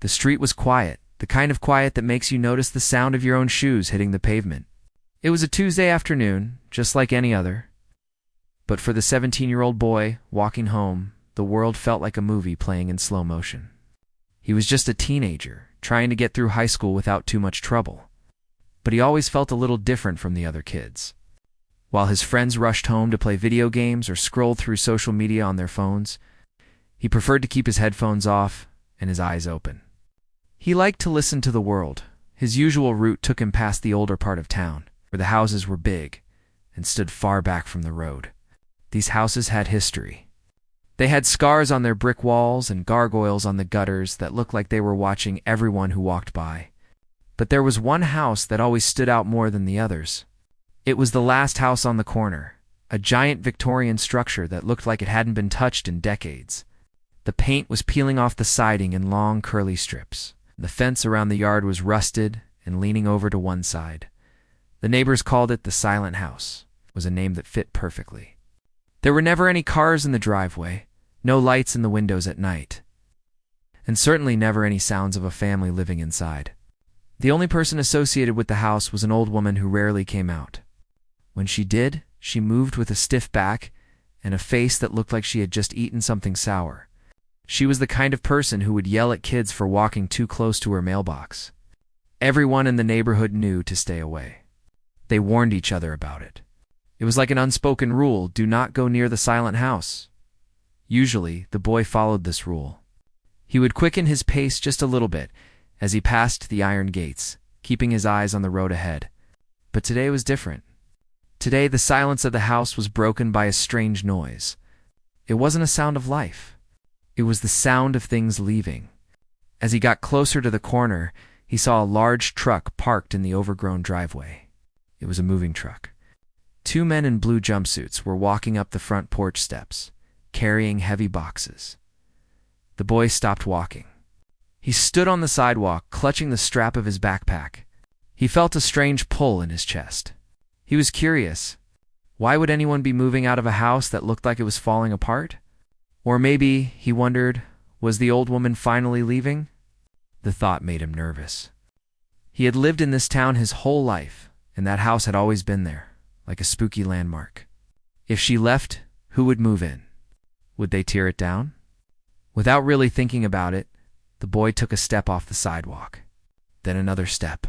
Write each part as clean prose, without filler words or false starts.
The street was quiet, the kind of quiet that makes you notice the sound of your own shoes hitting the pavement. It was a Tuesday afternoon, just like any other. But for the 17-year-old boy walking home, the world felt like a movie playing in slow motion. He was just a teenager, trying to get through high school without too much trouble. But he always felt a little different from the other kids. While his friends rushed home to play video games or scrolled through social media on their phones, he preferred to keep his headphones off and his eyes open. He liked to listen to the world. His usual route took him past the older part of town, where the houses were big and stood far back from the road. These houses had history. They had scars on their brick walls and gargoyles on the gutters that looked like they were watching everyone who walked by. But there was one house that always stood out more than the others. It was the last house on the corner, a giant Victorian structure that looked like it hadn't been touched in decades. The paint was peeling off the siding in long, curly strips. The fence around the yard was rusted and leaning over to one side. The neighbors called it the Silent House. It was a name that fit perfectly. There were never any cars in the driveway, no lights in the windows at night, and certainly never any sounds of a family living inside. The only person associated with the house was an old woman who rarely came out. When she did, she moved with a stiff back and a face that looked like she had just eaten something sour. She was the kind of person who would yell at kids for walking too close to her mailbox. Everyone in the neighborhood knew to stay away. They warned each other about it. It was like an unspoken rule: do not go near the silent house. Usually, the boy followed this rule. He would quicken his pace just a little bit as he passed the iron gates, keeping his eyes on the road ahead. But today was different. Today, the silence of the house was broken by a strange noise. It wasn't a sound of life. It was the sound of things leaving. As he got closer to the corner, he saw a large truck parked in the overgrown driveway. It was a moving truck. Two men in blue jumpsuits were walking up the front porch steps, carrying heavy boxes. The boy stopped walking. He stood on the sidewalk, clutching the strap of his backpack. He felt a strange pull in his chest. He was curious. Why would anyone be moving out of a house that looked like it was falling apart? Or maybe, he wondered, was the old woman finally leaving? The thought made him nervous. He had lived in this town his whole life, and that house had always been there, like a spooky landmark. If she left, who would move in? Would they tear it down? Without really thinking about it, the boy took a step off the sidewalk, then another step.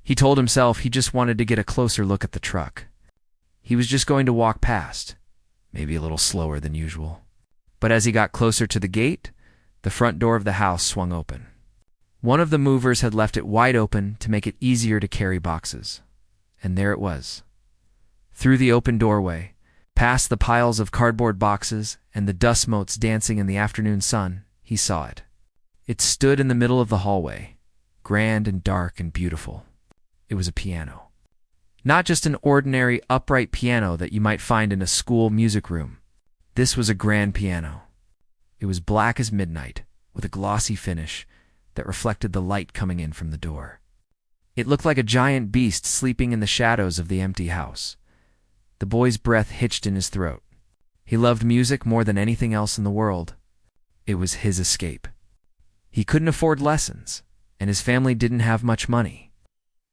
He told himself he just wanted to get a closer look at the truck. He was just going to walk past, maybe a little slower than usual. But as he got closer to the gate, the front door of the house swung open. One of the movers had left it wide open to make it easier to carry boxes. And there it was. Through the open doorway, past the piles of cardboard boxes and the dust motes dancing in the afternoon sun, he saw it. It stood in the middle of the hallway, grand and dark and beautiful. It was a piano. Not just an ordinary upright piano that you might find in a school music room. This was a grand piano. It was black as midnight, with a glossy finish that reflected the light coming in from the door. It looked like a giant beast sleeping in the shadows of the empty house. The boy's breath hitched in his throat. He loved music more than anything else in the world. It was his escape. He couldn't afford lessons, and his family didn't have much money.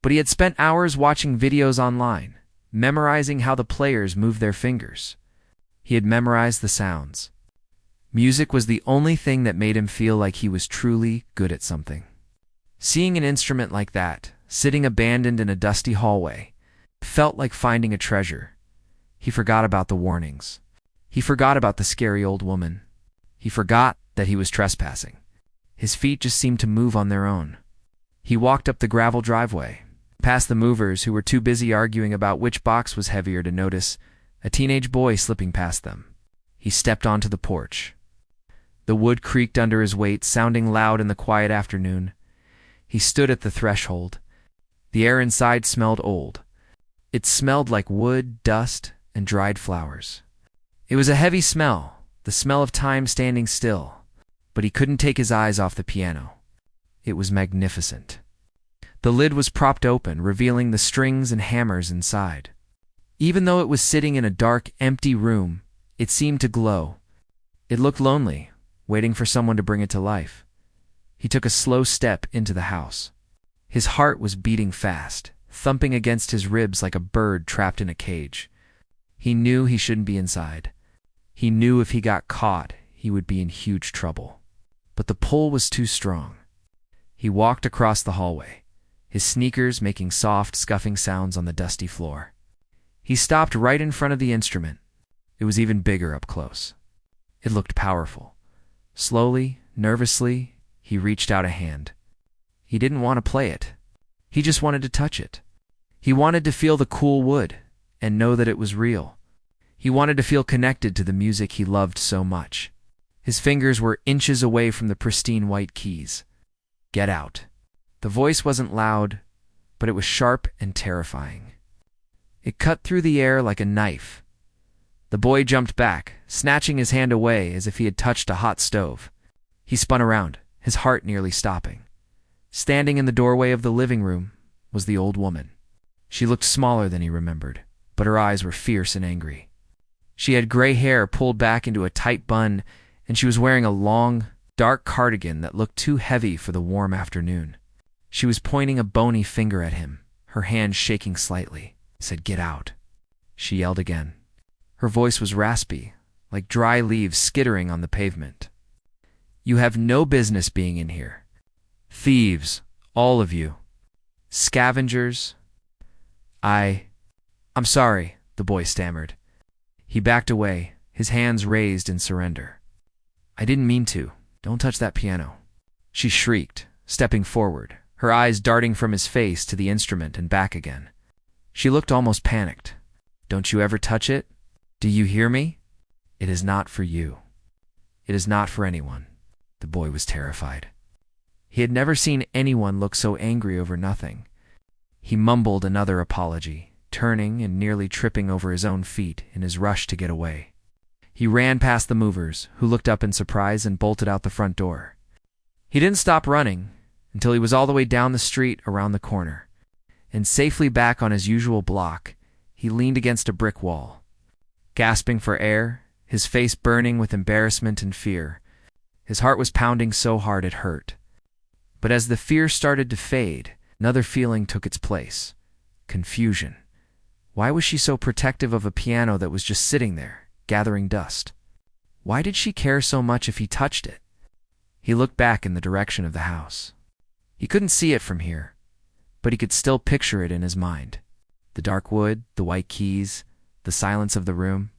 But he had spent hours watching videos online, memorizing how the players moved their fingers. He had memorized the sounds. Music was the only thing that made him feel like he was truly good at something. Seeing an instrument like that, sitting abandoned in a dusty hallway, felt like finding a treasure. He forgot about the warnings. He forgot about the scary old woman. He forgot that he was trespassing. His feet just seemed to move on their own. He walked up the gravel driveway, past the movers who were too busy arguing about which box was heavier to notice a teenage boy slipping past them. He stepped onto the porch. The wood creaked under his weight, sounding loud in the quiet afternoon. He stood at the threshold. The air inside smelled old. It smelled like wood, dust, and dried flowers. It was a heavy smell, the smell of time standing still, but he couldn't take his eyes off the piano. It was magnificent. The lid was propped open, revealing the strings and hammers inside. Even though it was sitting in a dark, empty room, it seemed to glow. It looked lonely, waiting for someone to bring it to life. He took a slow step into the house. His heart was beating fast, thumping against his ribs like a bird trapped in a cage. He knew he shouldn't be inside. He knew if he got caught, he would be in huge trouble. But the pull was too strong. He walked across the hallway, his sneakers making soft, scuffing sounds on the dusty floor. He stopped right in front of the instrument. It was even bigger up close. It looked powerful. Slowly, nervously, he reached out a hand. He didn't want to play it. He just wanted to touch it. He wanted to feel the cool wood and know that it was real. He wanted to feel connected to the music he loved so much. His fingers were inches away from the pristine white keys. Get out. The voice wasn't loud, but it was sharp and terrifying. It cut through the air like a knife. The boy jumped back, snatching his hand away as if he had touched a hot stove. He spun around, his heart nearly stopping. Standing in the doorway of the living room was the old woman. She looked smaller than he remembered, but her eyes were fierce and angry. She had gray hair pulled back into a tight bun, and she was wearing a long, dark cardigan that looked too heavy for the warm afternoon. She was pointing a bony finger at him, her hand shaking slightly. He said, "Get out." She yelled again. Her voice was raspy, like dry leaves skittering on the pavement. "You have no business being in here. Thieves, all of you. Scavengers." I'm sorry," the boy stammered. He backed away, his hands raised in surrender. "I didn't mean to. Don't touch that piano." She shrieked, stepping forward, her eyes darting from his face to the instrument and back again. She looked almost panicked. "Don't you ever touch it? Do you hear me? It is not for you. It is not for anyone." The boy was terrified. He had never seen anyone look so angry over nothing. He mumbled another apology, turning and nearly tripping over his own feet in his rush to get away. He ran past the movers, who looked up in surprise and bolted out the front door. He didn't stop running until he was all the way down the street around the corner. And safely back on his usual block, he leaned against a brick wall. Gasping for air, his face burning with embarrassment and fear. His heart was pounding so hard it hurt. But as the fear started to fade, another feeling took its place. Confusion. Why was she so protective of a piano that was just sitting there, gathering dust? Why did she care so much if he touched it? He looked back in the direction of the house. He couldn't see it from here, but he could still picture it in his mind. The dark wood, the white keys, the silence of the room.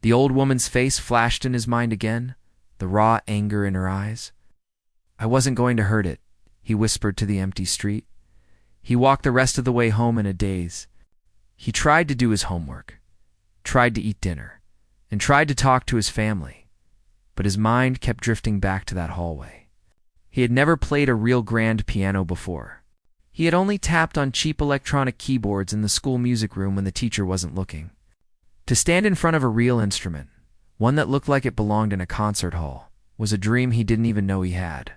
The old woman's face flashed in his mind again, the raw anger in her eyes. "I wasn't going to hurt it," he whispered to the empty street. He walked the rest of the way home in a daze. He tried to do his homework, tried to eat dinner, and tried to talk to his family, but his mind kept drifting back to that hallway. He had never played a real grand piano before. He had only tapped on cheap electronic keyboards in the school music room when the teacher wasn't looking. To stand in front of a real instrument, one that looked like it belonged in a concert hall, was a dream he didn't even know he had.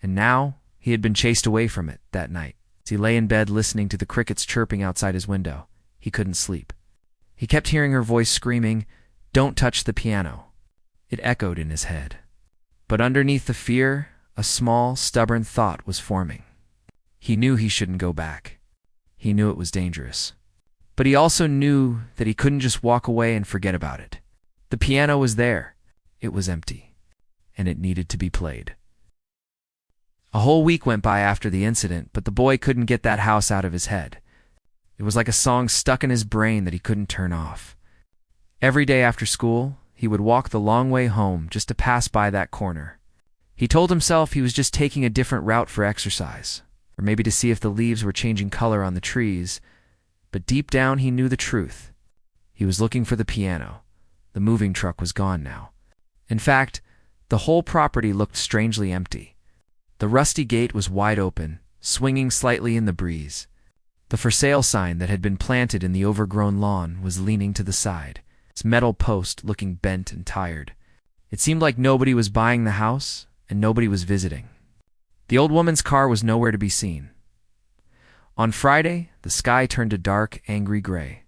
And now he had been chased away from it that night. As he lay in bed listening to the crickets chirping outside his window, he couldn't sleep. He kept hearing her voice screaming, "Don't touch the piano." It echoed in his head. But underneath the fear, a small, stubborn thought was forming. He knew he shouldn't go back. He knew it was dangerous. But he also knew that he couldn't just walk away and forget about it. The piano was there. It was empty. And it needed to be played. A whole week went by after the incident, but the boy couldn't get that house out of his head. It was like a song stuck in his brain that he couldn't turn off. Every day after school, he would walk the long way home just to pass by that corner. He told himself he was just taking a different route for exercise, or maybe to see if the leaves were changing color on the trees, but deep down he knew the truth. He was looking for the piano. The moving truck was gone now. In fact, the whole property looked strangely empty. The rusty gate was wide open, swinging slightly in the breeze. The for sale sign that had been planted in the overgrown lawn was leaning to the side, its metal post looking bent and tired. It seemed like nobody was buying the house and nobody was visiting. The old woman's car was nowhere to be seen. On Friday, the sky turned a dark, angry gray.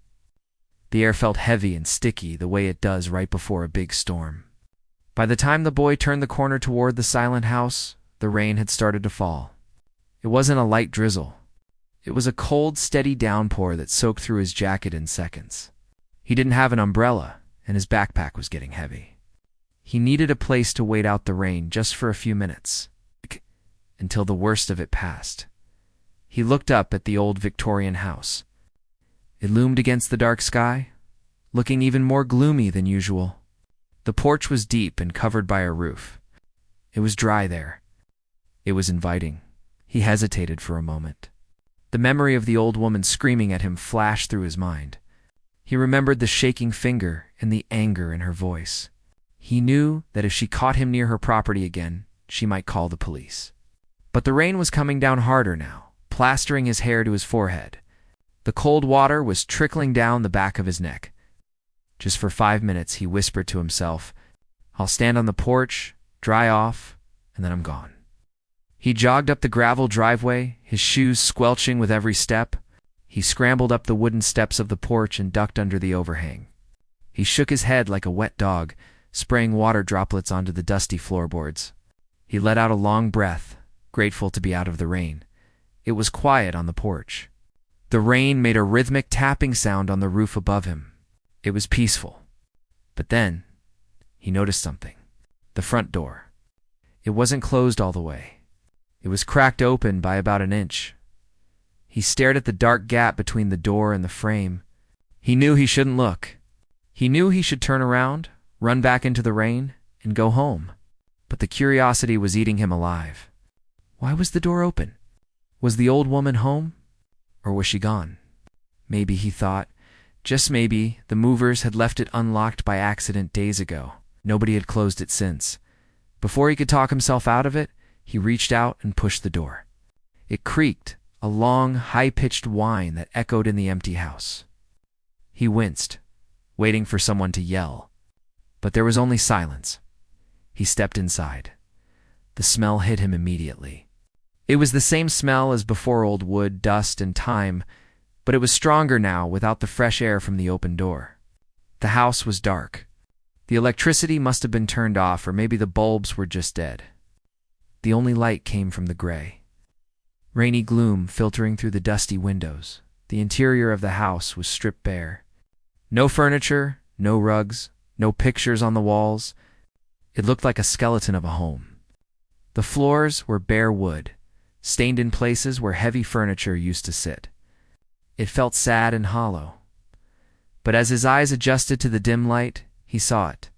The air felt heavy and sticky the way it does right before a big storm. By the time the boy turned the corner toward the silent house, the rain had started to fall. It wasn't a light drizzle. It was a cold, steady downpour that soaked through his jacket in seconds. He didn't have an umbrella, and his backpack was getting heavy. He needed a place to wait out the rain just for a few minutes, until the worst of it passed. He looked up at the old Victorian house. It loomed against the dark sky, looking even more gloomy than usual. The porch was deep and covered by a roof. It was dry there. It was inviting. He hesitated for a moment. The memory of the old woman screaming at him flashed through his mind. He remembered the shaking finger and the anger in her voice. He knew that if she caught him near her property again, she might call the police. But the rain was coming down harder now, plastering his hair to his forehead. The cold water was trickling down the back of his neck. Just for 5 minutes, he whispered to himself, "I'll stand on the porch, dry off, and then I'm gone." He jogged up the gravel driveway, his shoes squelching with every step. He scrambled up the wooden steps of the porch and ducked under the overhang. He shook his head like a wet dog, spraying water droplets onto the dusty floorboards. He let out a long breath, grateful to be out of the rain. It was quiet on the porch. The rain made a rhythmic tapping sound on the roof above him. It was peaceful. But then, he noticed something. The front door. It wasn't closed all the way. It was cracked open by about an inch. He stared at the dark gap between the door and the frame. He knew he shouldn't look. He knew he should turn around, run back into the rain, and go home. But the curiosity was eating him alive. Why was the door open? Was the old woman home? Or was she gone? Maybe, he thought, just maybe, the movers had left it unlocked by accident days ago. Nobody had closed it since. Before he could talk himself out of it, he reached out and pushed the door. It creaked, a long, high-pitched whine that echoed in the empty house. He winced, waiting for someone to yell. But there was only silence. He stepped inside. The smell hit him immediately. It was the same smell as before: old wood, dust, and thyme, but it was stronger now without the fresh air from the open door. The house was dark. The electricity must have been turned off, or maybe the bulbs were just dead. The only light came from the gray. Rainy gloom filtering through the dusty windows. The interior of the house was stripped bare. No furniture, no rugs, no pictures on the walls. It looked like a skeleton of a home. The floors were bare wood, stained in places where heavy furniture used to sit. It felt sad and hollow. But as his eyes adjusted to the dim light, he saw it.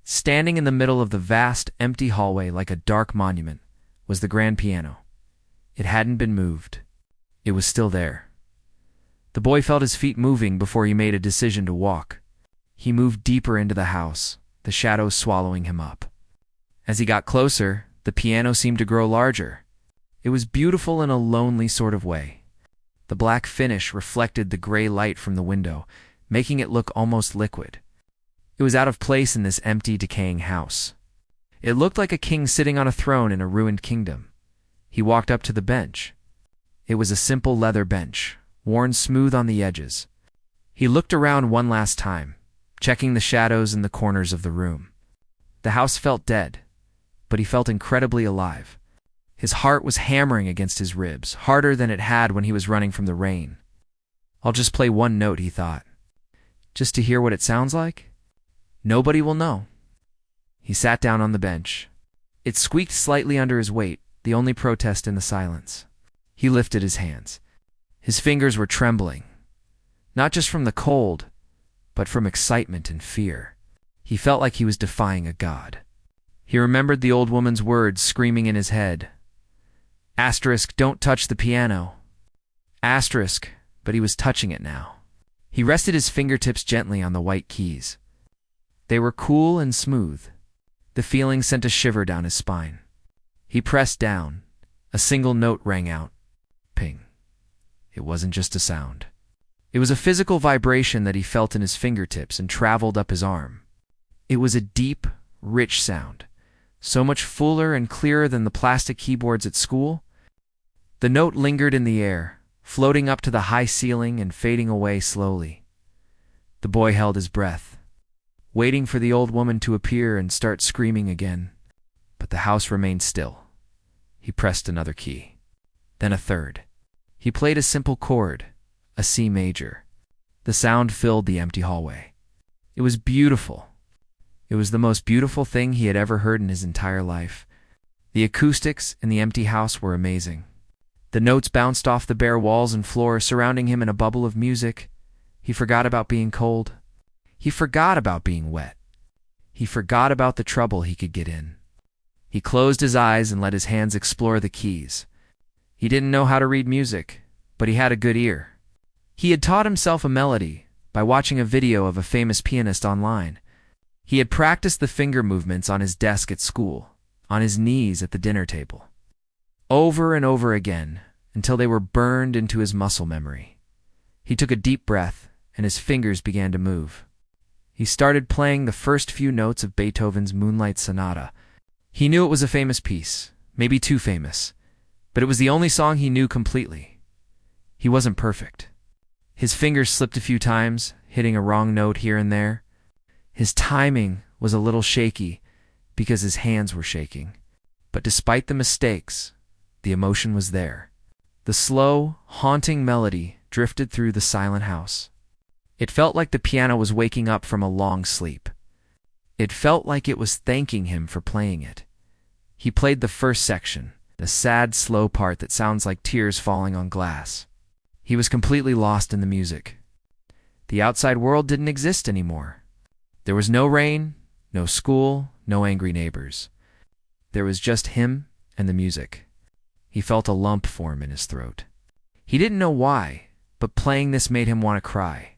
Standing in the middle of the vast, empty hallway like a dark monument was the grand piano. It hadn't been moved. It was still there. The boy felt his feet moving before he made a decision to walk. He moved deeper into the house, the shadows swallowing him up. As he got closer, the piano seemed to grow larger. It was beautiful in a lonely sort of way. The black finish reflected the gray light from the window, making it look almost liquid. It was out of place in this empty, decaying house. It looked like a king sitting on a throne in a ruined kingdom. He walked up to the bench. It was a simple leather bench, worn smooth on the edges. He looked around one last time, checking the shadows in the corners of the room. The house felt dead, but he felt incredibly alive. His heart was hammering against his ribs, harder than it had when he was running from the rain. "I'll just play one note," he thought. "Just to hear what it sounds like? Nobody will know." He sat down on the bench. It squeaked slightly under his weight, the only protest in the silence. He lifted his hands. His fingers were trembling, not just from the cold, but from excitement and fear. He felt like he was defying a god. He remembered the old woman's words screaming in his head. Asterisk, don't touch the piano. Asterisk, but he was touching it now. He rested his fingertips gently on the white keys. They were cool and smooth. The feeling sent a shiver down his spine. He pressed down. A single note rang out. Ping. It wasn't just a sound. It was a physical vibration that he felt in his fingertips and traveled up his arm. It was a deep, rich sound, so much fuller and clearer than the plastic keyboards at school. The note lingered in the air, floating up to the high ceiling and fading away slowly. The boy held his breath, waiting for the old woman to appear and start screaming again. But the house remained still. He pressed another key, then a third. He played a simple chord, a C major. The sound filled the empty hallway. It was beautiful. It was the most beautiful thing he had ever heard in his entire life. The acoustics in the empty house were amazing. The notes bounced off the bare walls and floor, surrounding him in a bubble of music. He forgot about being cold. He forgot about being wet. He forgot about the trouble he could get in. He closed his eyes and let his hands explore the keys. He didn't know how to read music, but he had a good ear. He had taught himself a melody by watching a video of a famous pianist online. He had practiced the finger movements on his desk at school, on his knees at the dinner table, over and over again until they were burned into his muscle memory. He took a deep breath, and his fingers began to move. He started playing the first few notes of Beethoven's Moonlight Sonata. He knew it was a famous piece, maybe too famous, but it was the only song he knew completely. He wasn't perfect. His fingers slipped a few times, hitting a wrong note here and there. His timing was a little shaky because his hands were shaking. But despite the mistakes, the emotion was there. The slow, haunting melody drifted through the silent house. It felt like the piano was waking up from a long sleep. It felt like it was thanking him for playing it. He played the first section, the sad, slow part that sounds like tears falling on glass. He was completely lost in the music. The outside world didn't exist anymore. There was no rain, no school, no angry neighbors. There was just him and the music. He felt a lump form in his throat. He didn't know why, but playing this made him want to cry.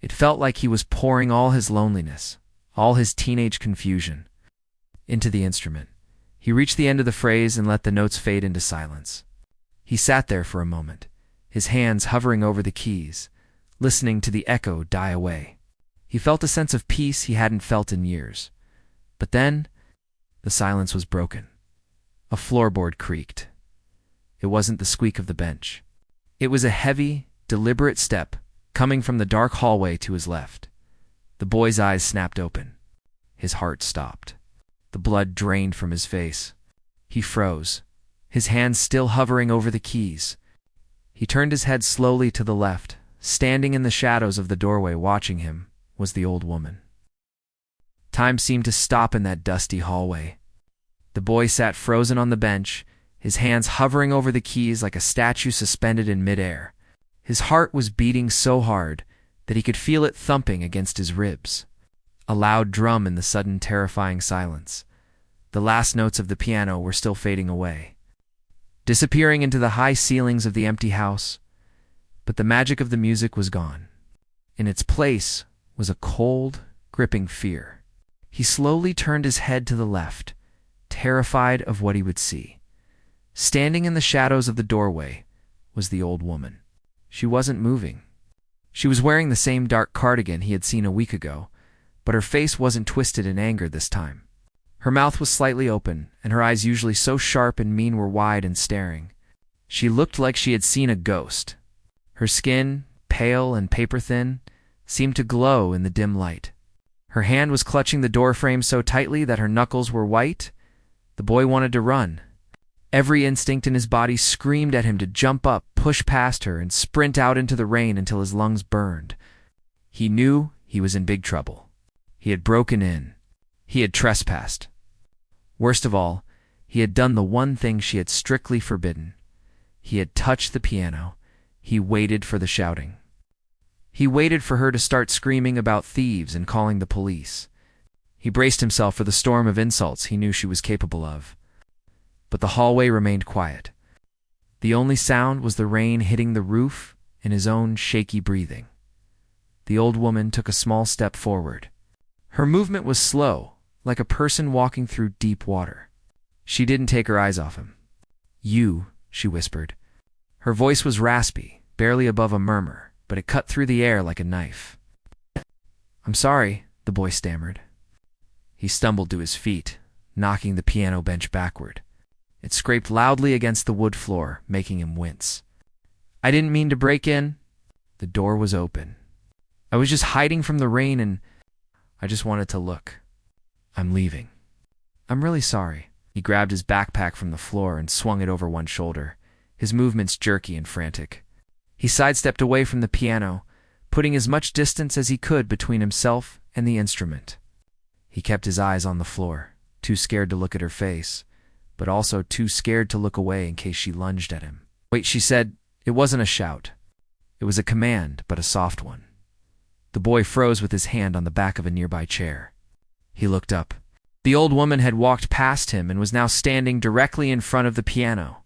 It felt like he was pouring all his loneliness, all his teenage confusion, into the instrument. He reached the end of the phrase and let the notes fade into silence. He sat there for a moment, his hands hovering over the keys, listening to the echo die away. He felt a sense of peace he hadn't felt in years. But then, the silence was broken. A floorboard creaked. It wasn't the squeak of the bench. It was a heavy, deliberate step coming from the dark hallway to his left. The boy's eyes snapped open. His heart stopped. The blood drained from his face. He froze, his hands still hovering over the keys. He turned his head slowly to the left. Standing in the shadows of the doorway watching him was the old woman. Time seemed to stop in that dusty hallway. The boy sat frozen on the bench, his hands hovering over the keys like a statue suspended in midair. His heart was beating so hard that he could feel it thumping against his ribs. A loud drum in the sudden terrifying silence. The last notes of the piano were still fading away, disappearing into the high ceilings of the empty house. But the magic of the music was gone. In its place was a cold, gripping fear. He slowly turned his head to the left, terrified of what he would see. Standing in the shadows of the doorway was the old woman. She wasn't moving. She was wearing the same dark cardigan he had seen a week ago, but her face wasn't twisted in anger this time. Her mouth was slightly open, and her eyes, usually so sharp and mean, were wide and staring. She looked like she had seen a ghost. Her skin, pale and paper-thin, seemed to glow in the dim light. Her hand was clutching the doorframe so tightly that her knuckles were white. The boy wanted to run. Every instinct in his body screamed at him to jump up, push past her, and sprint out into the rain until his lungs burned. He knew he was in big trouble. He had broken in. He had trespassed. Worst of all, he had done the one thing she had strictly forbidden. He had touched the piano. He waited for the shouting. He waited for her to start screaming about thieves and calling the police. He braced himself for the storm of insults he knew she was capable of. But the hallway remained quiet. The only sound was the rain hitting the roof and his own shaky breathing. The old woman took a small step forward. Her movement was slow, like a person walking through deep water. She didn't take her eyes off him. "You," she whispered. Her voice was raspy, barely above a murmur, but it cut through the air like a knife. "I'm sorry," the boy stammered. He stumbled to his feet, knocking the piano bench backward. It scraped loudly against the wood floor, making him wince. "I didn't mean to break in." The door was open. "I was just hiding from the rain and I just wanted to look. I'm leaving. I'm really sorry." He grabbed his backpack from the floor and swung it over one shoulder, his movements jerky and frantic. He sidestepped away from the piano, putting as much distance as he could between himself and the instrument. He kept his eyes on the floor, too scared to look at her face, but also too scared to look away in case she lunged at him. "Wait," she said. It wasn't a shout. It was a command, but a soft one. The boy froze with his hand on the back of a nearby chair. He looked up. The old woman had walked past him and was now standing directly in front of the piano.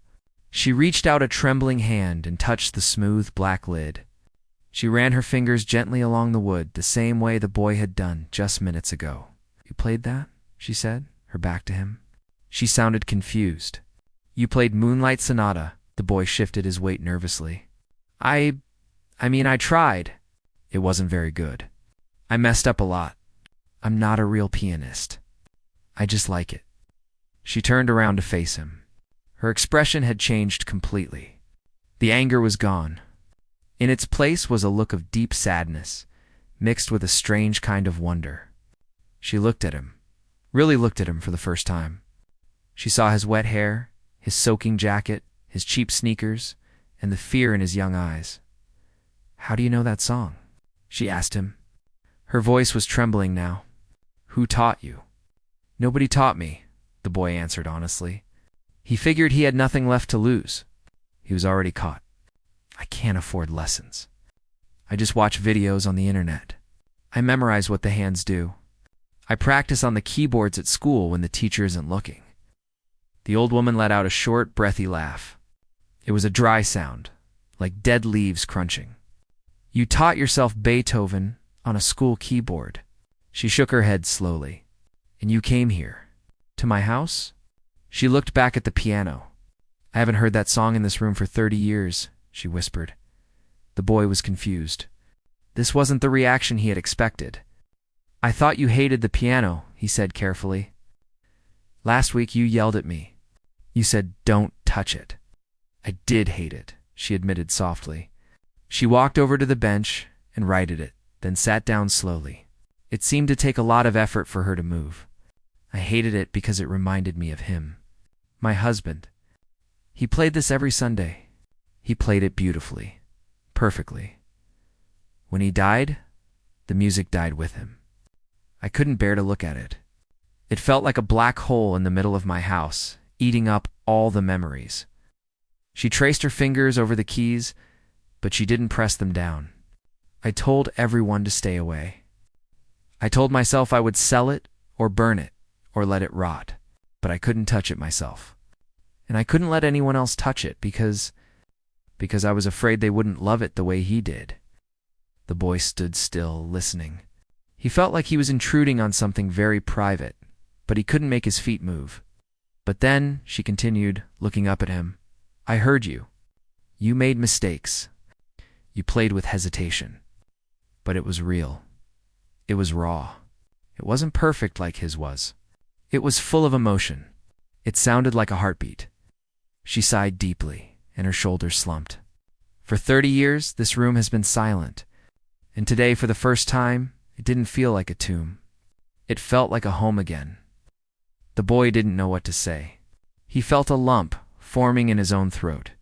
She reached out a trembling hand and touched the smooth black lid. She ran her fingers gently along the wood, the same way the boy had done just minutes ago. "You played that?" she said, her back to him. She sounded confused. "You played Moonlight Sonata." The boy shifted his weight nervously. I tried. It wasn't very good. I messed up a lot. I'm not a real pianist. I just like it." She turned around to face him. Her expression had changed completely. The anger was gone. In its place was a look of deep sadness, mixed with a strange kind of wonder. She looked at him, really looked at him for the first time. She saw his wet hair, his soaking jacket, his cheap sneakers, and the fear in his young eyes. "How do you know that song?" she asked him. Her voice was trembling now. "Who taught you?" "Nobody taught me," the boy answered honestly. He figured he had nothing left to lose. He was already caught. "I can't afford lessons. I just watch videos on the internet. I memorize what the hands do. I practice on the keyboards at school when the teacher isn't looking." The old woman let out a short, breathy laugh. It was a dry sound, like dead leaves crunching. "You taught yourself Beethoven on a school keyboard." She shook her head slowly. "And you came here, to my house?" She looked back at the piano. "I haven't heard that song in this room for 30 years, she whispered. The boy was confused. This wasn't the reaction he had expected. "I thought you hated the piano," he said carefully. "Last week you yelled at me. You said, 'Don't touch it.'" "I did hate it," she admitted softly. She walked over to the bench and righted it, then sat down slowly. It seemed to take a lot of effort for her to move. "I hated it because it reminded me of him. My husband. He played this every Sunday. He played it beautifully, perfectly. When he died, the music died with him. I couldn't bear to look at it. It felt like a black hole in the middle of my house, eating up all the memories." She traced her fingers over the keys, but she didn't press them down. "I told everyone to stay away. I told myself I would sell it or burn it or let it rot, but I couldn't touch it myself. And I couldn't let anyone else touch it because I was afraid they wouldn't love it the way he did." The boy stood still, listening. He felt like he was intruding on something very private, but he couldn't make his feet move. "But then," she continued, looking up at him, "I heard you. You made mistakes. You played with hesitation. But it was real. It was raw. It wasn't perfect like his was. It was full of emotion. It sounded like a heartbeat." She sighed deeply, and her shoulders slumped. "For 30 years, this room has been silent. And today, for the first time, it didn't feel like a tomb. It felt like a home again." The boy didn't know what to say. He felt a lump forming in his own throat.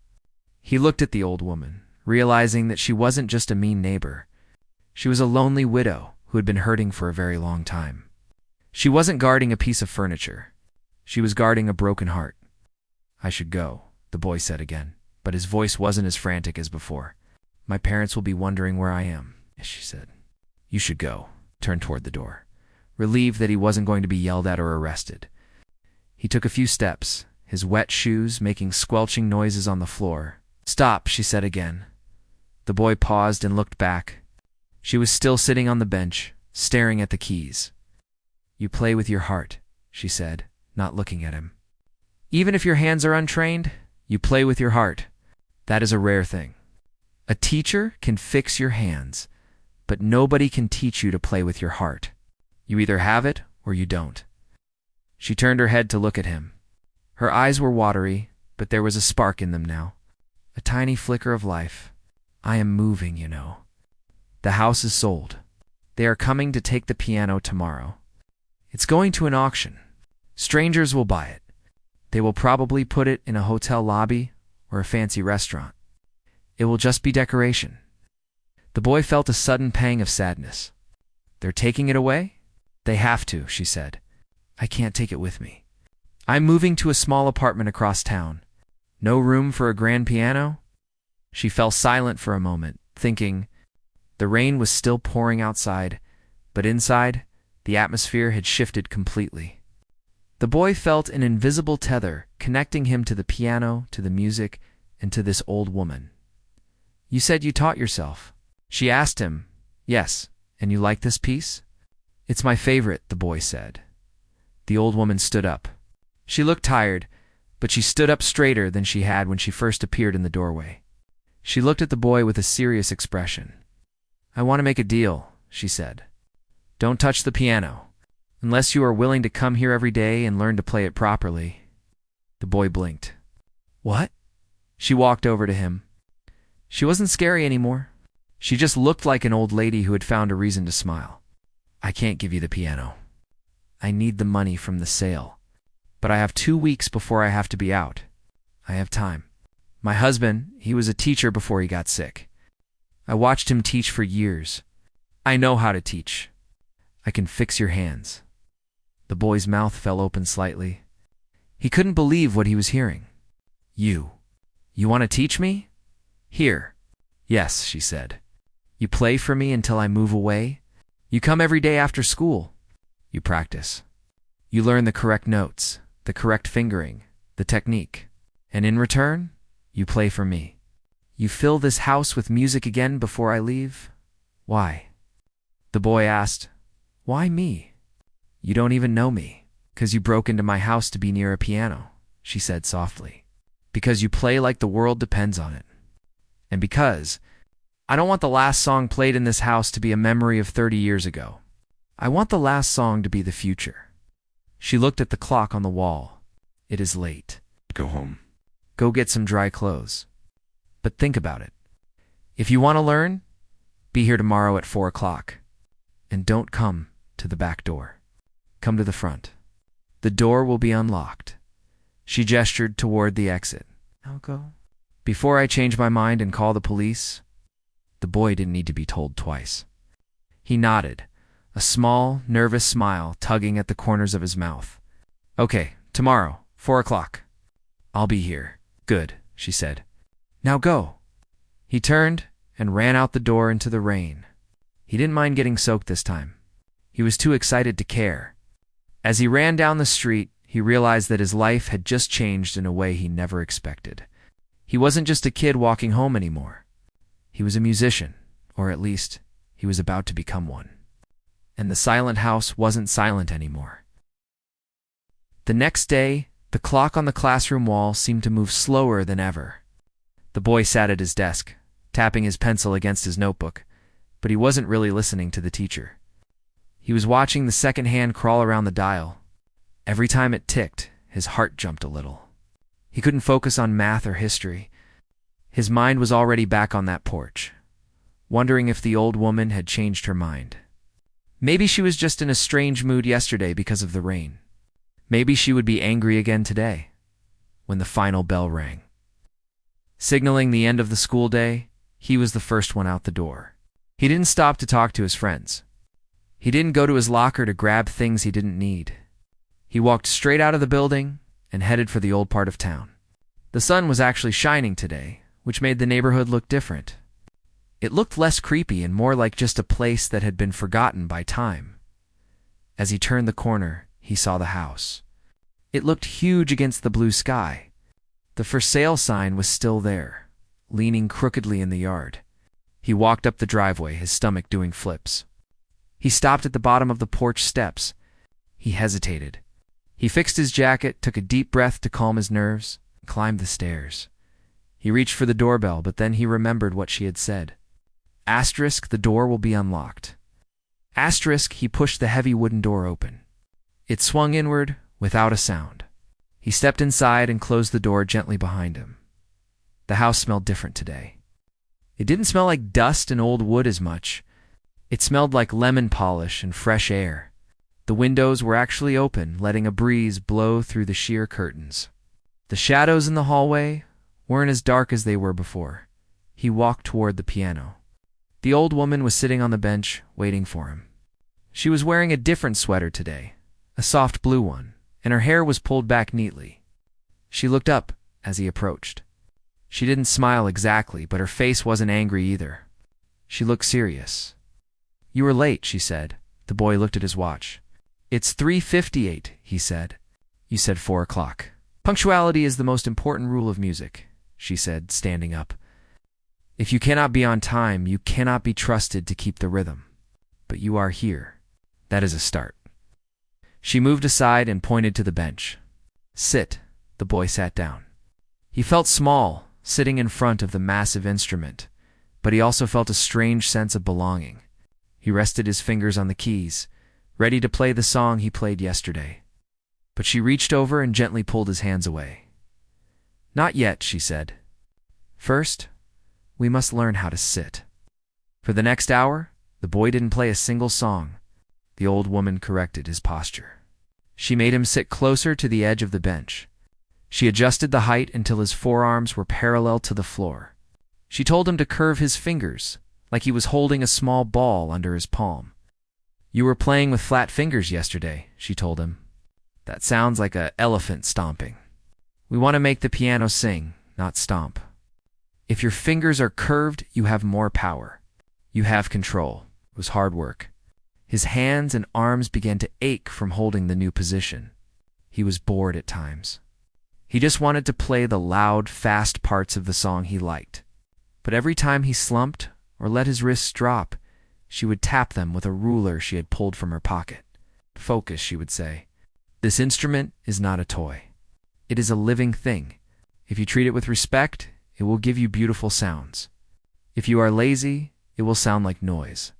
He looked at the old woman, realizing that she wasn't just a mean neighbor. She was a lonely widow who had been hurting for a very long time. She wasn't guarding a piece of furniture. She was guarding a broken heart. "I should go," the boy said again, but his voice wasn't as frantic as before. "My parents will be wondering where I am," she said. "You should go," turned toward the door, relieved that he wasn't going to be yelled at or arrested. He took a few steps, his wet shoes making squelching noises on the floor. "Stop," she said again. The boy paused and looked back. She was still sitting on the bench, staring at the keys. "You play with your heart," she said, not looking at him. "Even if your hands are untrained, you play with your heart. That is a rare thing. A teacher can fix your hands, but nobody can teach you to play with your heart. You either have it or you don't." She turned her head to look at him. Her eyes were watery, but there was a spark in them now. A tiny flicker of life. "I am moving, you know. The house is sold. They are coming to take the piano tomorrow. It's going to an auction. Strangers will buy it. They will probably put it in a hotel lobby or a fancy restaurant. It will just be decoration. The boy felt a sudden pang of sadness. They're taking it away? They have to, she said. I can't take it with me. I'm moving to a small apartment across town. No room for a grand piano? She fell silent for a moment, thinking. The rain was still pouring outside, but inside, the atmosphere had shifted completely. The boy felt an invisible tether connecting him to the piano, to the music, and to this old woman. You said you taught yourself. She asked him. Yes, and you like this piece? It's my favorite, the boy said. The old woman stood up. She looked tired, but she stood up straighter than she had when she first appeared in the doorway. She looked at the boy with a serious expression. I want to make a deal, she said. Don't touch the piano, unless you are willing to come here every day and learn to play it properly. The boy blinked. What? She walked over to him. She wasn't scary anymore. She just looked like an old lady who had found a reason to smile. I can't give you the piano. I need the money from the sale. But I have 2 weeks before I have to be out. I have time. My husband, he was a teacher before he got sick. I watched him teach for years. I know how to teach. I can fix your hands. The boy's mouth fell open slightly. He couldn't believe what he was hearing. You want to teach me? Here. Yes, she said. You play for me until I move away? You come every day after school. You practice. You learn the correct notes, the correct fingering, the technique. And in return, you play for me. You fill this house with music again before I leave? Why? The boy asked. Why me? You don't even know me, 'cause you broke into my house to be near a piano, she said softly. Because you play like the world depends on it. And because I don't want the last song played in this house to be a memory of 30 years ago. I want the last song to be the future. She looked at the clock on the wall. It is late. Go home. Go get some dry clothes. But think about it. If you want to learn, be here tomorrow at 4 o'clock. And don't come to the back door. Come to the front. The door will be unlocked. She gestured toward the exit. I'll go. Before I change my mind and call the police. The boy didn't need to be told twice. He nodded, a small, nervous smile tugging at the corners of his mouth. Okay, tomorrow, 4 o'clock. I'll be here. Good, she said. Now go. He turned and ran out the door into the rain. He didn't mind getting soaked this time. He was too excited to care. As he ran down the street, he realized that his life had just changed in a way he never expected. He wasn't just a kid walking home anymore. He was a musician, or at least, he was about to become one. And the silent house wasn't silent anymore. The next day, the clock on the classroom wall seemed to move slower than ever. The boy sat at his desk, tapping his pencil against his notebook, but he wasn't really listening to the teacher. He was watching the second hand crawl around the dial. Every time it ticked, his heart jumped a little. He couldn't focus on math or history. His mind was already back on that porch, wondering if the old woman had changed her mind. Maybe she was just in a strange mood yesterday because of the rain. Maybe she would be angry again today, when the final bell rang. Signaling the end of the school day, he was the first one out the door. He didn't stop to talk to his friends. He didn't go to his locker to grab things he didn't need. He walked straight out of the building and headed for the old part of town. The sun was actually shining today, which made the neighborhood look different. It looked less creepy and more like just a place that had been forgotten by time. As he turned the corner, he saw the house. It looked huge against the blue sky. The for sale sign was still there, leaning crookedly in the yard. He walked up the driveway, his stomach doing flips. He stopped at the bottom of the porch steps. He hesitated. He fixed his jacket, took a deep breath to calm his nerves, and climbed the stairs. He reached for the doorbell, but then he remembered what she had said. Asterisk, the door will be unlocked. Asterisk, he pushed the heavy wooden door open. It swung inward without a sound. He stepped inside and closed the door gently behind him. The house smelled different today. It didn't smell like dust and old wood as much. It smelled like lemon polish and fresh air. The windows were actually open, letting a breeze blow through the sheer curtains. The shadows in the hallway weren't as dark as they were before. He walked toward the piano. The old woman was sitting on the bench, waiting for him. She was wearing a different sweater today, a soft blue one, and her hair was pulled back neatly. She looked up as he approached. She didn't smile exactly, but her face wasn't angry either. She looked serious. "You were late," she said. The boy looked at his watch. "It's 3:58, he said. "You said 4 o'clock. "Punctuality is the most important rule of music," she said, standing up. "If you cannot be on time, you cannot be trusted to keep the rhythm. But you are here. That is a start." She moved aside and pointed to the bench. "Sit." The boy sat down. He felt small, sitting in front of the massive instrument, but he also felt a strange sense of belonging. He rested his fingers on the keys, ready to play the song he played yesterday. But she reached over and gently pulled his hands away. "Not yet," she said. "First, we must learn how to sit." For the next hour, the boy didn't play a single song. The old woman corrected his posture. She made him sit closer to the edge of the bench. She adjusted the height until his forearms were parallel to the floor. She told him to curve his fingers, like he was holding a small ball under his palm. "You were playing with flat fingers yesterday," she told him. "That sounds like an elephant stomping. We want to make the piano sing, not stomp. If your fingers are curved, you have more power. You have control." It was hard work. His hands and arms began to ache from holding the new position. He was bored at times. He just wanted to play the loud, fast parts of the song he liked. But every time he slumped or let his wrists drop, she would tap them with a ruler she had pulled from her pocket. "Focus," she would say. "This instrument is not a toy. It is a living thing. If you treat it with respect, it will give you beautiful sounds. If you are lazy, it will sound like noise."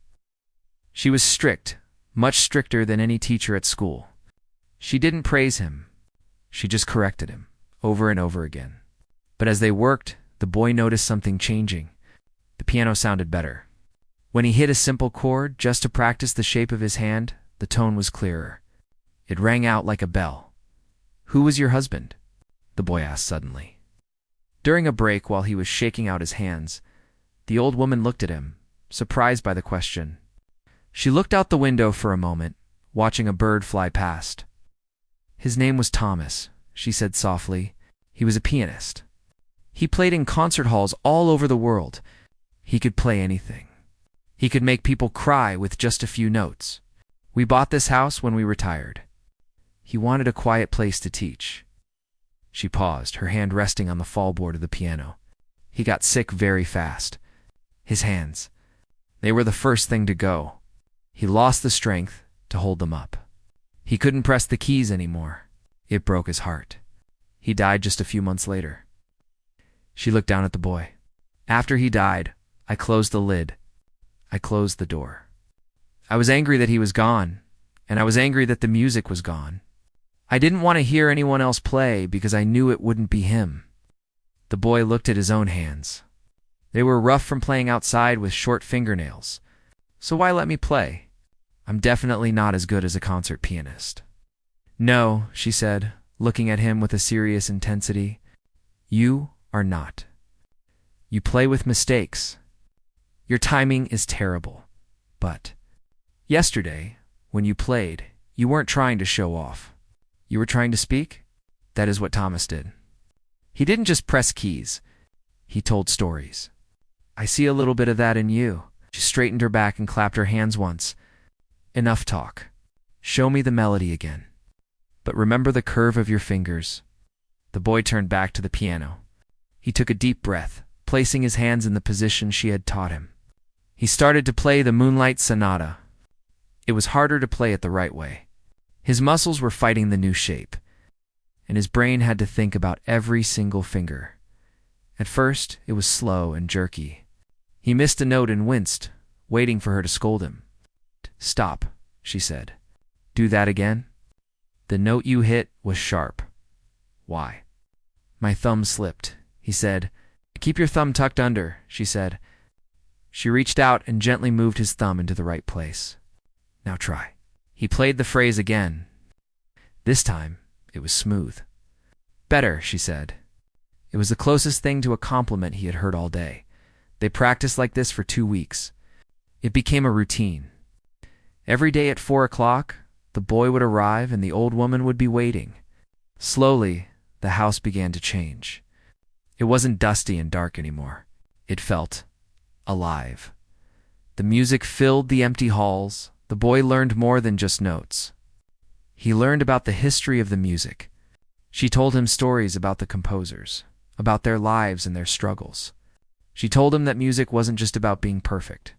She was strict, much stricter than any teacher at school. She didn't praise him. She just corrected him, over and over again. But as they worked, the boy noticed something changing. The piano sounded better. When he hit a simple chord just to practice the shape of his hand, the tone was clearer. It rang out like a bell. "Who was your husband?" the boy asked suddenly. During a break while he was shaking out his hands, the old woman looked at him, surprised by the question. She looked out the window for a moment, watching a bird fly past. "His name was Thomas," she said softly. "He was a pianist. He played in concert halls all over the world. He could play anything. He could make people cry with just a few notes. We bought this house when we retired. He wanted a quiet place to teach." She paused, her hand resting on the fallboard of the piano. "He got sick very fast. His hands, they were the first thing to go. He lost the strength to hold them up. He couldn't press the keys anymore. It broke his heart. He died just a few months later." She looked down at the boy. "After he died, I closed the lid. I closed the door. I was angry that he was gone, and I was angry that the music was gone. I didn't want to hear anyone else play because I knew it wouldn't be him." The boy looked at his own hands. They were rough from playing outside with short fingernails. "So why let me play? I'm definitely not as good as a concert pianist." "No," she said, looking at him with a serious intensity. "You are not. You play with mistakes. Your timing is terrible. But yesterday, when you played, you weren't trying to show off. You were trying to speak? That is what Thomas did. He didn't just press keys. He told stories. I see a little bit of that in you." She straightened her back and clapped her hands once. "Enough talk. Show me the melody again. But remember the curve of your fingers." The boy turned back to the piano. He took a deep breath, placing his hands in the position she had taught him. He started to play the Moonlight Sonata. It was harder to play it the right way. His muscles were fighting the new shape, and his brain had to think about every single finger. At first, it was slow and jerky. He missed a note and winced, waiting for her to scold him. "Stop," she said. "Do that again." "The note you hit was sharp." "Why?" "My thumb slipped," he said. "Keep your thumb tucked under," she said. She reached out and gently moved his thumb into the right place. "Now try." He played the phrase again. This time, it was smooth. Better, she said. It was the closest thing to a compliment he had heard all day. They practiced like this for 2 weeks. It became a routine. Every day at 4 o'clock, the boy would arrive and the old woman would be waiting. Slowly, the house began to change. It wasn't dusty and dark anymore. It felt alive. The music filled the empty halls. The boy learned more than just notes. He learned about the history of the music. She told him stories about the composers, about their lives and their struggles. She told him that music wasn't just about being perfect.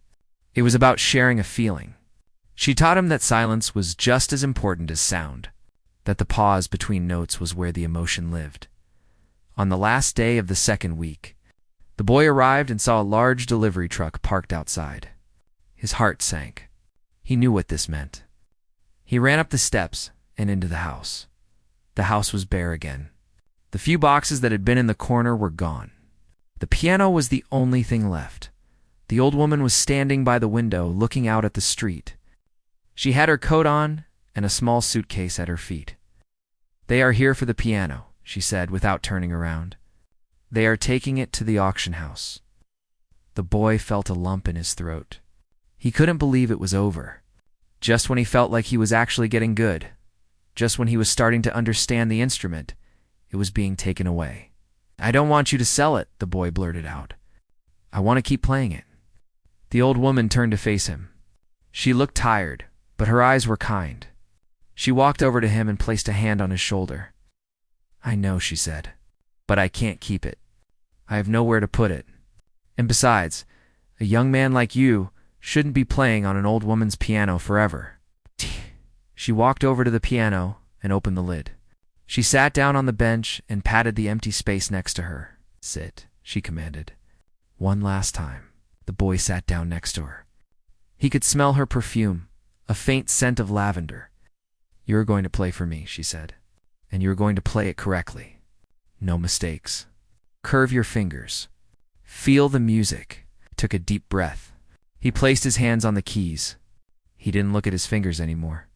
It was about sharing a feeling. She taught him that silence was just as important as sound, that the pause between notes was where the emotion lived. On the last day of the second week, the boy arrived and saw a large delivery truck parked outside. His heart sank. He knew what this meant. He ran up the steps and into the house. The house was bare again. The few boxes that had been in the corner were gone. The piano was the only thing left. The old woman was standing by the window looking out at the street. She had her coat on and a small suitcase at her feet. "They are here for the piano," she said without turning around. "They are taking it to the auction house." The boy felt a lump in his throat. He couldn't believe it was over. Just when he felt like he was actually getting good, just when he was starting to understand the instrument, it was being taken away. "I don't want you to sell it," the boy blurted out. "I want to keep playing it." The old woman turned to face him. She looked tired, but her eyes were kind. She walked over to him and placed a hand on his shoulder. "I know," she said, "but I can't keep it. I have nowhere to put it. And besides, a young man like you shouldn't be playing on an old woman's piano forever." She walked over to the piano and opened the lid. She sat down on the bench and patted the empty space next to her. "Sit," she commanded. One last time. The boy sat down next to her. He could smell her perfume, a faint scent of lavender. "You're going to play for me," she said, "and you're going to play it correctly. No mistakes. Curve your fingers. Feel the music." He took a deep breath. He placed his hands on the keys. He didn't look at his fingers anymore.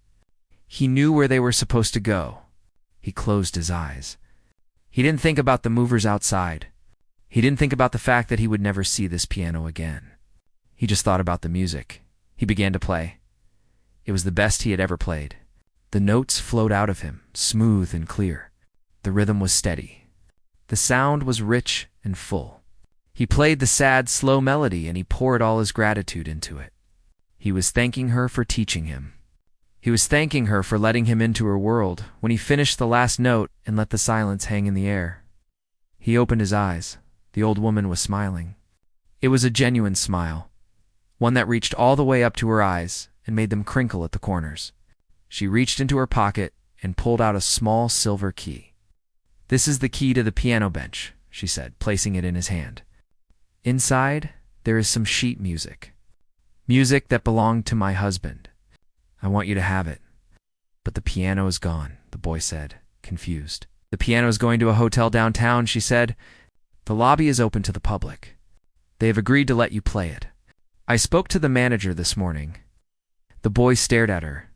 He knew where they were supposed to go. He closed his eyes. He didn't think about the movers outside. He didn't think about the fact that he would never see this piano again. He just thought about the music. He began to play. It was the best he had ever played. The notes flowed out of him, smooth and clear. The rhythm was steady. The sound was rich and full. He played the sad, slow melody and he poured all his gratitude into it. He was thanking her for teaching him. He was thanking her for letting him into her world when he finished the last note and let the silence hang in the air. He opened his eyes. The old woman was smiling. It was a genuine smile, one that reached all the way up to her eyes and made them crinkle at the corners. She reached into her pocket and pulled out a small silver key. "This is the key to the piano bench," she said, placing it in his hand. "Inside, there is some sheet music. Music that belonged to my husband. I want you to have it." "But the piano is gone," the boy said, confused. "The piano is going to a hotel downtown," she said. "The lobby is open to the public. They have agreed to let you play it. I spoke to the manager this morning." The boy stared at her.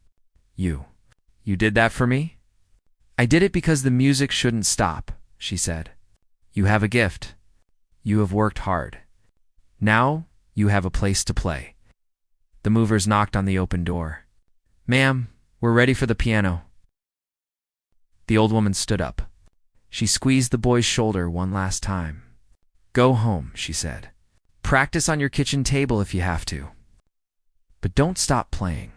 You did that for me?" "I did it because the music shouldn't stop," she said. "You have a gift. You have worked hard. Now you have a place to play." The movers knocked on the open door. "Ma'am, we're ready for the piano." The old woman stood up. She squeezed the boy's shoulder one last time. "Go home," she said. "Practice on your kitchen table if you have to. But don't stop playing.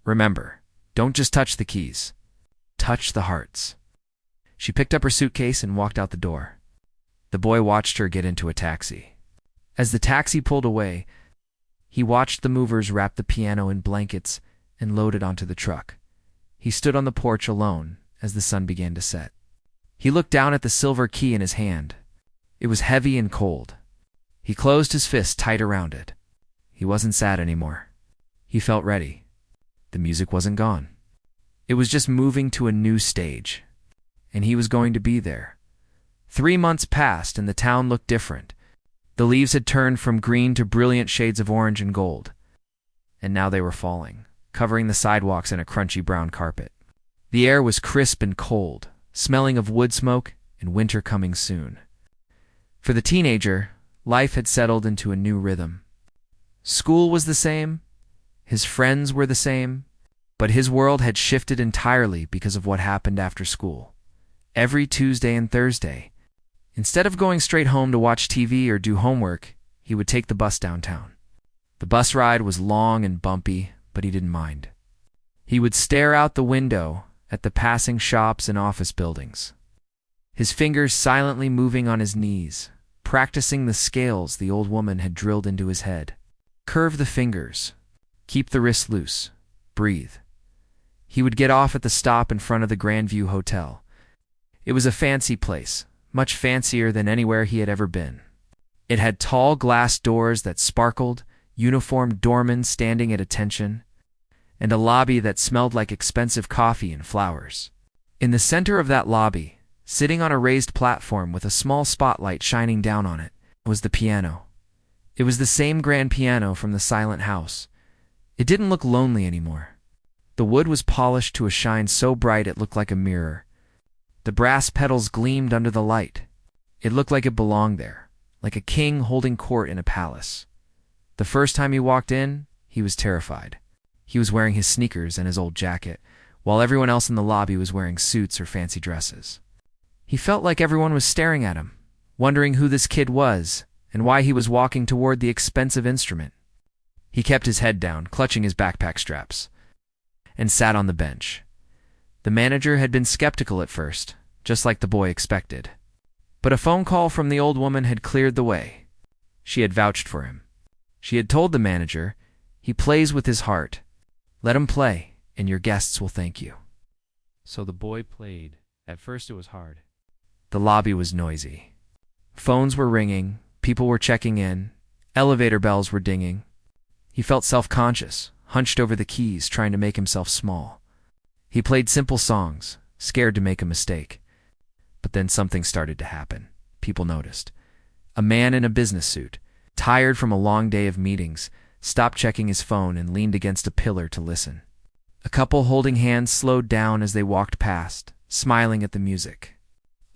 Remember, don't just touch the keys. Touch the hearts." She picked up her suitcase and walked out the door. The boy watched her get into a taxi. As the taxi pulled away, he watched the movers wrap the piano in blankets and load it onto the truck. He stood on the porch alone as the sun began to set. He looked down at the silver key in his hand. It was heavy and cold. He closed his fist tight around it. He wasn't sad anymore. He felt ready. The music wasn't gone. It was just moving to a new stage. And he was going to be there. 3 months passed and the town looked different. The leaves had turned from green to brilliant shades of orange and gold. And now they were falling, covering the sidewalks in a crunchy brown carpet. The air was crisp and cold, smelling of wood smoke and winter coming soon. For the teenager, life had settled into a new rhythm. School was the same, his friends were the same, but his world had shifted entirely because of what happened after school. Every Tuesday and Thursday, instead of going straight home to watch TV or do homework, he would take the bus downtown. The bus ride was long and bumpy, but he didn't mind. He would stare out the window at the passing shops and office buildings, his fingers silently moving on his knees, practicing the scales the old woman had drilled into his head. Curve the fingers. Keep the wrists loose. Breathe. He would get off at the stop in front of the Grandview Hotel. It was a fancy place, much fancier than anywhere he had ever been. It had tall glass doors that sparkled, uniformed doormen standing at attention, and a lobby that smelled like expensive coffee and flowers. In the center of that lobby, sitting on a raised platform with a small spotlight shining down on it, was the piano. It was the same grand piano from the silent house. It didn't look lonely anymore. The wood was polished to a shine so bright it looked like a mirror. The brass pedals gleamed under the light. It looked like it belonged there, like a king holding court in a palace. The first time he walked in, he was terrified. He was wearing his sneakers and his old jacket, while everyone else in the lobby was wearing suits or fancy dresses. He felt like everyone was staring at him, wondering who this kid was and why he was walking toward the expensive instrument. He kept his head down, clutching his backpack straps, and sat on the bench. The manager had been skeptical at first, just like the boy expected. But a phone call from the old woman had cleared the way. She had vouched for him. She had told the manager, "He plays with his heart. Let him play, and your guests will thank you." So the boy played. At first it was hard. The lobby was noisy. Phones were ringing, people were checking in, elevator bells were dinging. He felt self-conscious, hunched over the keys, trying to make himself small. He played simple songs, scared to make a mistake. But then something started to happen. People noticed. A man in a business suit, tired from a long day of meetings, stopped checking his phone and leaned against a pillar to listen. A couple holding hands slowed down as they walked past, smiling at the music.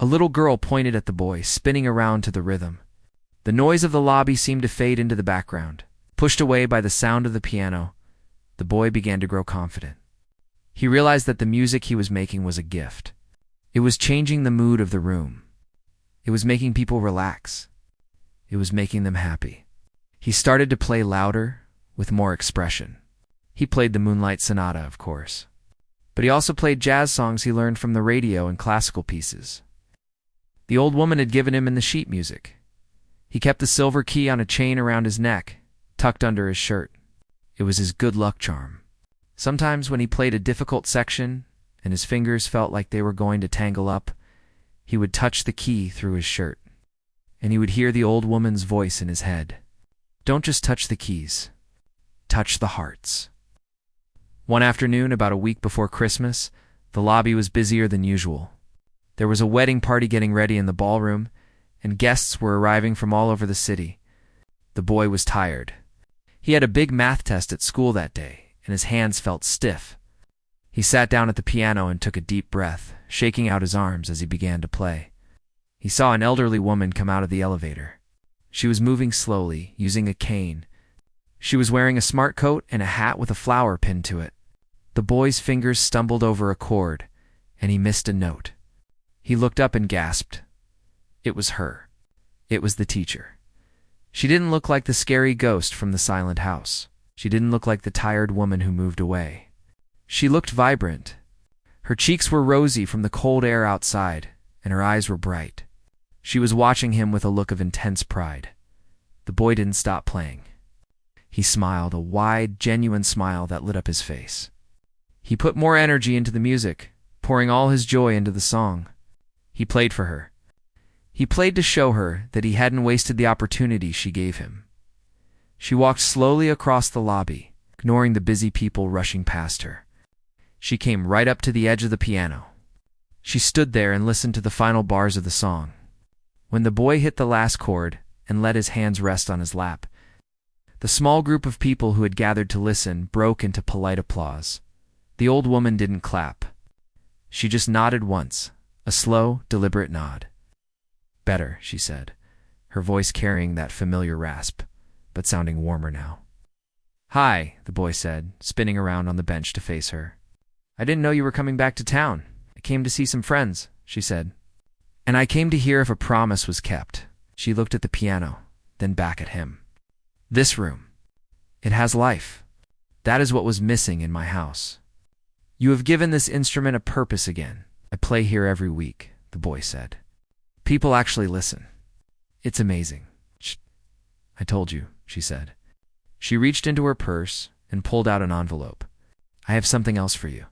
A little girl pointed at the boy, spinning around to the rhythm. The noise of the lobby seemed to fade into the background. Pushed away by the sound of the piano, the boy began to grow confident. He realized that the music he was making was a gift. It was changing the mood of the room. It was making people relax. It was making them happy. He started to play louder, with more expression. He played the Moonlight Sonata, of course. But he also played jazz songs he learned from the radio and classical pieces. The old woman had given him in the sheet music. He kept the silver key on a chain around his neck, tucked under his shirt. It was his good luck charm. Sometimes when he played a difficult section and his fingers felt like they were going to tangle up, he would touch the key through his shirt, and he would hear the old woman's voice in his head. Don't just touch the keys. Touch the hearts. One afternoon, about a week before Christmas, the lobby was busier than usual. There was a wedding party getting ready in the ballroom, and guests were arriving from all over the city. The boy was tired. He had a big math test at school that day, and his hands felt stiff. He sat down at the piano and took a deep breath, shaking out his arms as he began to play. He saw an elderly woman come out of the elevator. She was moving slowly, using a cane. She was wearing a smart coat and a hat with a flower pinned to it. The boy's fingers stumbled over a chord, and he missed a note. He looked up and gasped. It was her. It was the teacher. She didn't look like the scary ghost from the silent house. She didn't look like the tired woman who moved away. She looked vibrant. Her cheeks were rosy from the cold air outside, and her eyes were bright. She was watching him with a look of intense pride. The boy didn't stop playing. He smiled, a wide, genuine smile that lit up his face. He put more energy into the music, pouring all his joy into the song. He played for her. He played to show her that he hadn't wasted the opportunity she gave him. She walked slowly across the lobby, ignoring the busy people rushing past her. She came right up to the edge of the piano. She stood there and listened to the final bars of the song. When the boy hit the last chord and let his hands rest on his lap, the small group of people who had gathered to listen broke into polite applause. The old woman didn't clap. She just nodded once, a slow, deliberate nod. Better, she said, her voice carrying that familiar rasp, but sounding warmer now. Hi, the boy said, spinning around on the bench to face her. I didn't know you were coming back to town. I came to see some friends, she said. And I came to hear if a promise was kept. She looked at the piano, then back at him. This room. It has life. That is what was missing in my house. You have given this instrument a purpose again. I play here every week, the boy said. People actually listen. It's amazing. Shh. I told you, she said. She reached into her purse and pulled out an envelope. I have something else for you.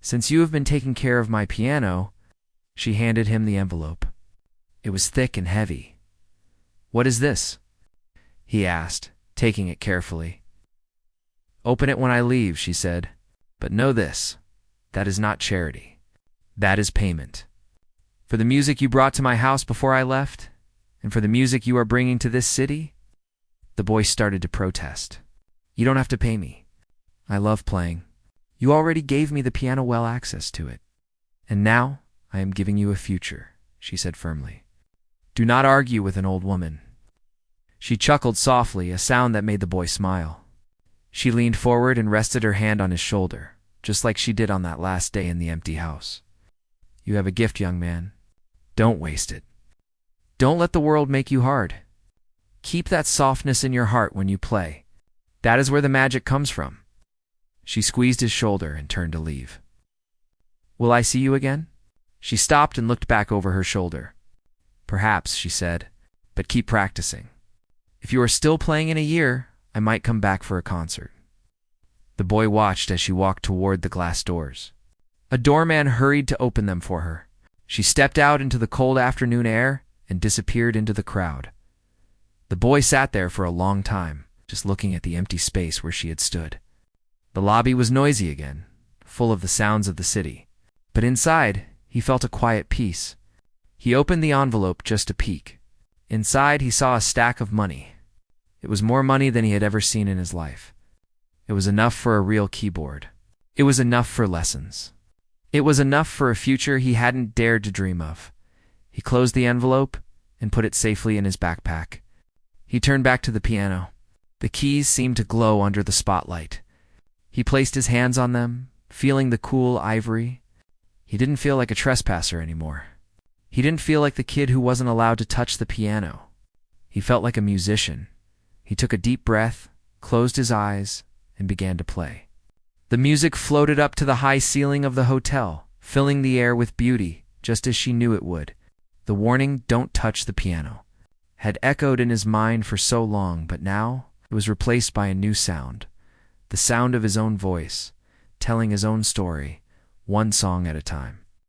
Since you have been taking care of my piano, she handed him the envelope. It was thick and heavy. What is this? He asked, taking it carefully. Open it when I leave, she said. But know this, that is not charity. That is payment. For the music you brought to my house before I left, and for the music you are bringing to this city? The boy started to protest. You don't have to pay me. I love playing. You already gave me the piano well access to it. And now I am giving you a future, she said firmly. Do not argue with an old woman. She chuckled softly, a sound that made the boy smile. She leaned forward and rested her hand on his shoulder, just like she did on that last day in the empty house. You have a gift, young man. Don't waste it. Don't let the world make you hard. Keep that softness in your heart when you play. That is where the magic comes from. She squeezed his shoulder and turned to leave. Will I see you again? She stopped and looked back over her shoulder. Perhaps, she said, but keep practicing. If you are still playing in a year, I might come back for a concert. The boy watched as she walked toward the glass doors. A doorman hurried to open them for her. She stepped out into the cold afternoon air and disappeared into the crowd. The boy sat there for a long time, just looking at the empty space where she had stood. The lobby was noisy again, full of the sounds of the city. But inside, he felt a quiet peace. He opened the envelope just to peek. Inside, he saw a stack of money. It was more money than he had ever seen in his life. It was enough for a real keyboard. It was enough for lessons. It was enough for a future he hadn't dared to dream of. He closed the envelope and put it safely in his backpack. He turned back to the piano. The keys seemed to glow under the spotlight. He placed his hands on them, feeling the cool ivory. He didn't feel like a trespasser anymore. He didn't feel like the kid who wasn't allowed to touch the piano. He felt like a musician. He took a deep breath, closed his eyes, and began to play. The music floated up to the high ceiling of the hotel, filling the air with beauty, just as she knew it would. The warning, "Don't touch the piano," had echoed in his mind for so long, but now it was replaced by a new sound, the sound of his own voice, telling his own story, one song at a time.